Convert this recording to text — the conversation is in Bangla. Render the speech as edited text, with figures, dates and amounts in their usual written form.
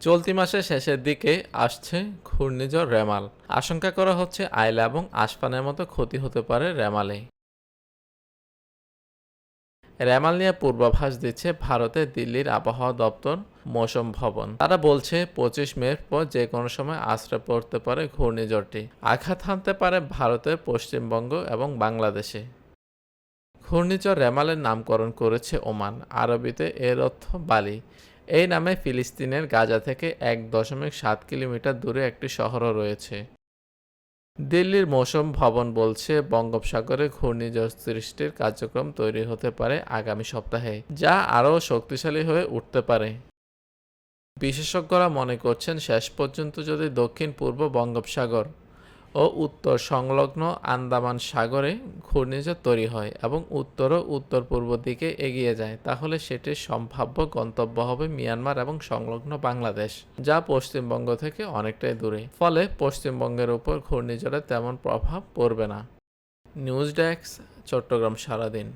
চলতি মাসের শেষের দিকে আসছে ঘূর্ণিঝড় রেমাল। আশঙ্কা করা হচ্ছে আইলা এবং আসফানের মতো ক্ষতি হতে পারে রেমালে। রেমাল নিয়ে পূর্বাভাস দিচ্ছে ভারতের দিল্লির আবহাওয়া দপ্তর মৌসুম ভবন। তারা বলছে 25 মের পর যে কোনো সময় আছড়ে পড়তে পারে ঘূর্ণিঝড়টি। আঘাত হানতে পারে ভারতের পশ্চিমবঙ্গ এবং বাংলাদেশে। ঘূর্ণিঝড় রেমালের নামকরণ করেছে ওমান। আরবিতে এর অর্থ বালি। এই নামে ফিলিস্তিনের গাজা থেকে 1.7 কিলোমিটার দূরে একটি শহরও রয়েছে। দিল্লির মৌসুম ভবন বলছে বঙ্গোপসাগরে ঘূর্ণিঝড় সৃষ্টির কার্যক্রম তৈরি হতে পারে আগামী সপ্তাহে, যা আরও শক্তিশালী হয়ে উঠতে পারে। বিশেষজ্ঞরা মনে করছেন শেষ পর্যন্ত যদি দক্ষিণ পূর্ব বঙ্গোপসাগর ও উত্তর সংলগ্ন আন্দামান সাগরে ঘূর্ণিঝড় তৈরি হয় এবং উত্তর ও উত্তর পূর্ব দিকে এগিয়ে যায়, তাহলে সেটির সম্ভাব্য গন্তব্য হবে মিয়ানমার এবং সংলগ্ন বাংলাদেশ, যা পশ্চিমবঙ্গ থেকে অনেকটাই দূরে। ফলে পশ্চিমবঙ্গের উপর ঘূর্ণিঝড়ের তেমন প্রভাব পড়বে না। নিউজ ডেস্ক, চট্টগ্রাম সারাদিন।